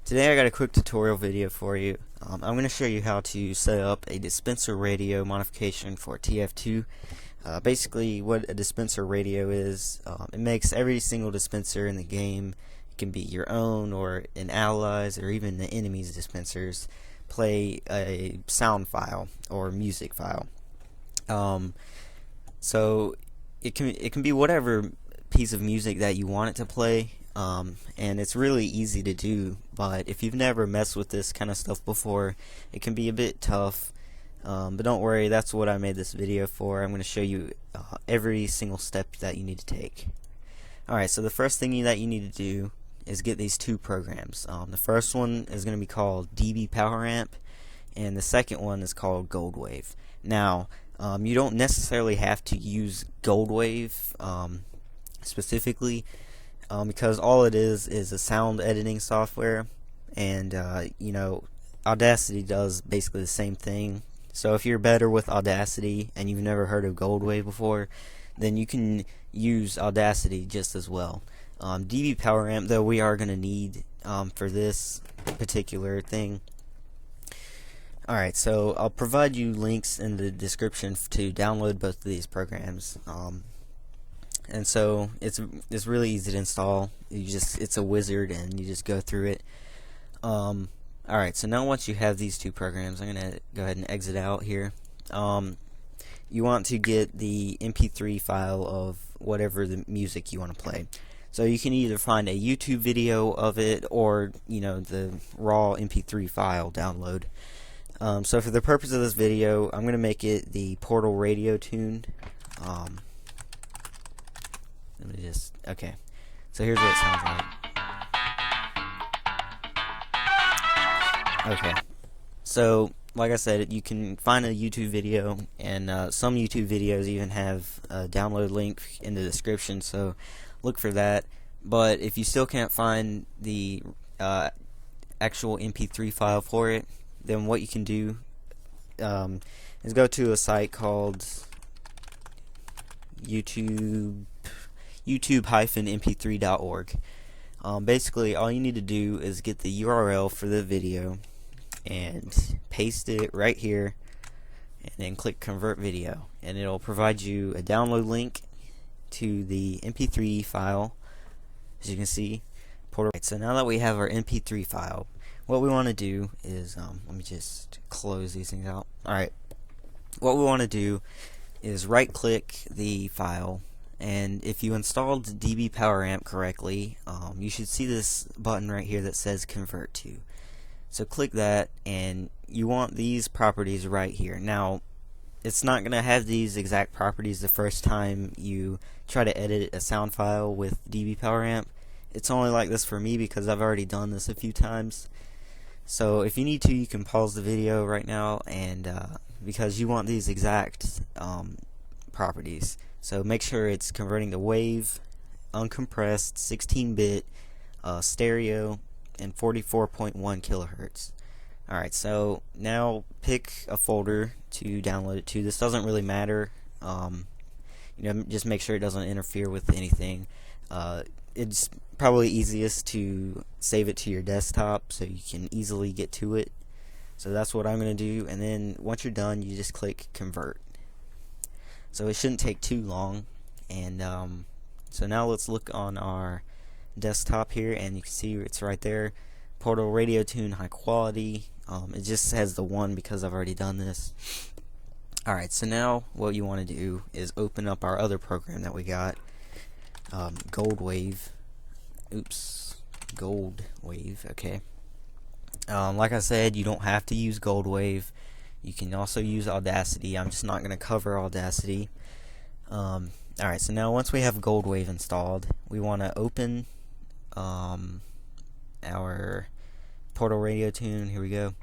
Today I got a quick tutorial video for you. I'm going to show you how to set up a dispenser radio modification for TF2. Basically what a dispenser radio is, it makes every single dispenser in the game, it can be your own or an ally's or even the enemy's dispensers, play a sound file or music file. So it can be whatever piece of music that you want it to play. And it's really easy to do, but if you've never messed with this kind of stuff before, it can be a bit tough. But don't worry, that's what I made this video for. I'm going to show you every single step that you need to take. Alright, so the first thing that you need to do is get these two programs. The first one is going to be called DB Power Amp, and the second one is called Goldwave. Now, you don't necessarily have to use Goldwave specifically, because all it is a sound editing software, and Audacity does basically the same thing. So if you're better with Audacity and you've never heard of Goldwave before, then you can use Audacity just as well. DB Power Amp, though, we are going to need for this particular thing. Alright, so I'll provide you links in the description to download both of these programs. And so it's really easy to install. It's a wizard, and you just go through it. Alright, so now once you have these two programs, I'm gonna go ahead and exit out here. You want to get the MP3 file of whatever the music you want to play. So you can either find a YouTube video of it, or the raw MP3 file download. So for the purpose of this video, I'm gonna make it the Portal radio tune. Okay, so here's what it sounds like. Okay, so like I said, you can find a YouTube video, and some YouTube videos even have a download link in the description, so look for that. But if you still can't find the actual MP3 file for it, then what you can do is go to a site called youtube-mp3.org. Basically, all you need to do is get the URL for the video and paste it right here, and then click Convert Video, and it'll provide you a download link to the MP3 file. As you can see, so now that we have our MP3 file, what we want to do is let me just close these things out. Alright, what we want to do is right click the file, and if you installed DB Power Amp correctly, you should see this button right here that says Convert To. So click that, and you want these properties right here. Now, it's not going to have these exact properties the first time you try to edit a sound file with DB Power Amp. It's only like this for me because I've already done this a few times. So if you need to, you can pause the video right now, and because you want these exact properties. So make sure it's converting to wave, uncompressed, 16-bit, stereo, and 44.1 kilohertz. Alright, so now pick a folder to download it to. This doesn't really matter. Just make sure it doesn't interfere with anything. It's probably easiest to save it to your desktop so you can easily get to it. So that's what I'm going to do, and then once you're done, you just click Convert. So it shouldn't take too long, and so now let's look on our desktop here, and you can see it's right there, Portal Radio Tune High Quality. It just has the one because I've already done this. Alright, so now what you want to do is open up our other program that we got, Goldwave. Okay. Like I said, you don't have to use Goldwave. You can also use Audacity. I'm just not going to cover Audacity. Alright, so now once we have Goldwave installed, we want to open our Portal Radio Tune. Here we go.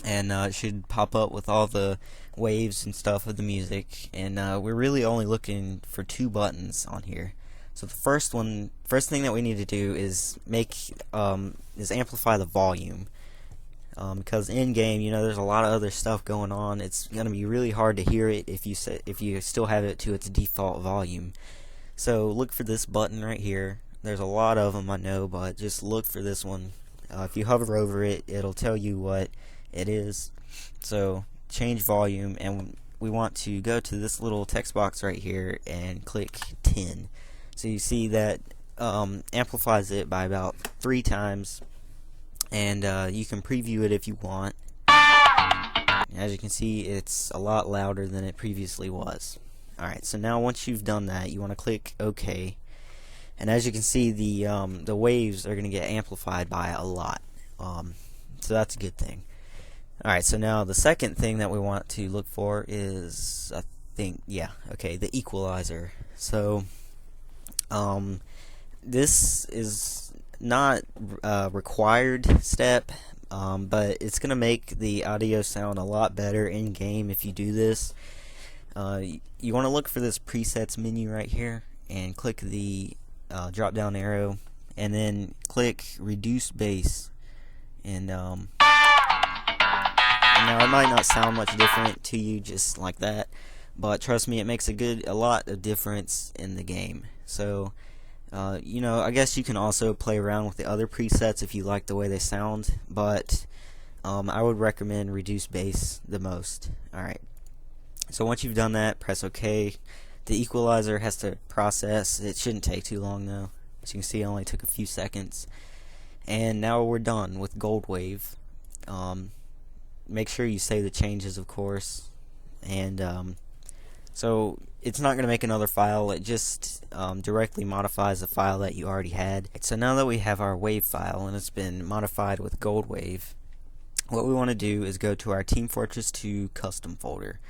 And it should pop up with all the waves and stuff of the music. And we're really only looking for two buttons on here. So the first thing that we need to do is amplify the volume. Because in game, there's a lot of other stuff going on. It's going to be really hard to hear it if you still have it to its default volume. So look for this button right here. There's a lot of them, I know, but just look for this one. If you hover over it, it'll tell you what it is. So change volume, and we want to go to this little text box right here and click 10. So you see that amplifies it by about 3 times, and you can preview it if you want. As you can see, it's a lot louder than it previously was. Alright, so now once you've done that, you want to click OK. And as you can see, the waves are going to get amplified by a lot. So that's a good thing. Alright, so now the second thing that we want to look for is, the equalizer. So, this is not a required step, but it's going to make the audio sound a lot better in game if you do this. You want to look for this presets menu right here and click the drop down arrow, and then click reduce bass. And now it might not sound much different to you just like that, but trust me, it makes a lot of difference in the game. So I guess you can also play around with the other presets if you like the way they sound, but I would recommend reduce bass the most. Alright, so once you've done that, press OK. The equalizer has to process. It shouldn't take too long though. As you can see, it only took a few seconds. And now we're done with Gold Wave. Make sure you save the changes, of course. And so it's not going to make another file. It just directly modifies the file that you already had. So now that we have our wave file and it's been modified with Gold Wave, what we want to do is go to our Team Fortress 2 custom folder.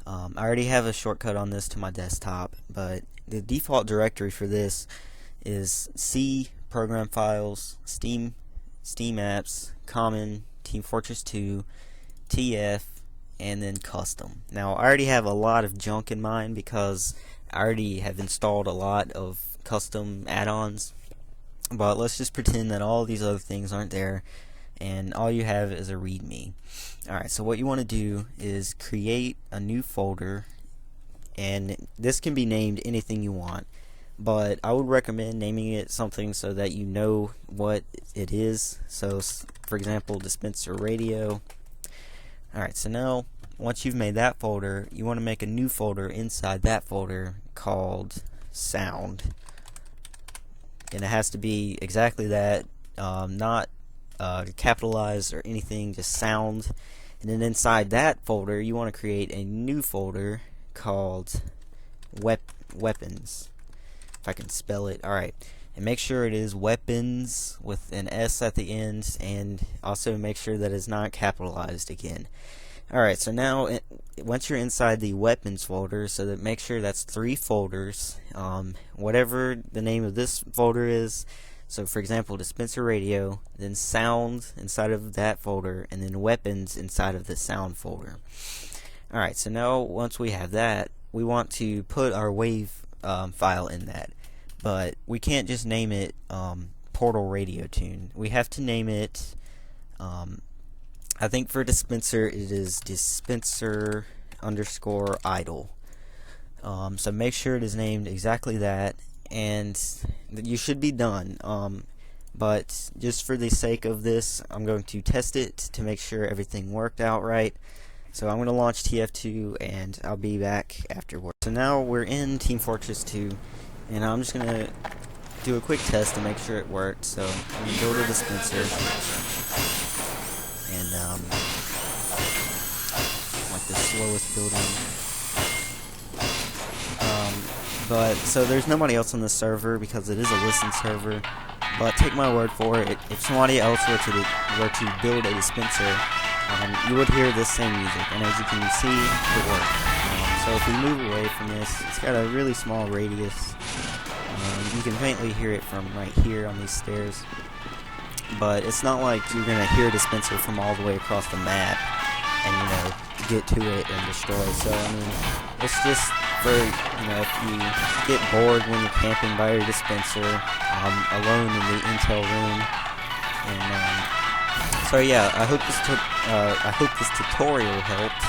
I already have a shortcut on this to my desktop, but the default directory for this is C, Program Files, Steam Apps, Common, Team Fortress 2, TF, and then Custom. Now, I already have a lot of junk in mine because I already have installed a lot of custom add-ons, but let's just pretend that all these other things aren't there, and all you have is a README. Alright, so what you want to do is create a new folder, and this can be named anything you want, but I would recommend naming it something so that you know what it is. So, for example, dispenser radio. Alright, so now once you've made that folder, you want to make a new folder inside that folder called sound, and it has to be exactly that, not capitalized or anything, just sound. And then inside that folder, you want to create a new folder called weapons, if I can spell it. Alright, and make sure it is weapons with an S at the end, and also make sure that it's not capitalized again. Alright, so now once you're inside the weapons folder, so that make sure that's 3 folders, whatever the name of this folder is. So for example, dispenser radio, then sound inside of that folder, and then weapons inside of the sound folder. Alright, so now once we have that, we want to put our wave file in that. But we can't just name it Portal Radio Tune. We have to name it, I think for dispenser it is dispenser _ idle. So make sure it is named exactly that, and you should be done. But just for the sake of this, I'm going to test it to make sure everything worked out right. So I'm going to launch TF2, and I'll be back afterward. So now we're in Team Fortress 2, and I'm just going to do a quick test to make sure it worked. So I'm going to go to dispenser, and like the slowest building. But so there's nobody else on the server because it is a listen server. But take my word for it, if somebody else were to build a dispenser, you would hear this same music, and as you can see, it worked. So if we move away from this, it's got a really small radius. You can faintly hear it from right here on these stairs, but it's not like you're gonna hear a dispenser from all the way across the map and get to it and destroy. So I mean, it's just for if you get bored when you're camping by your dispenser alone in the intel room. And so yeah, I hope this tutorial helped.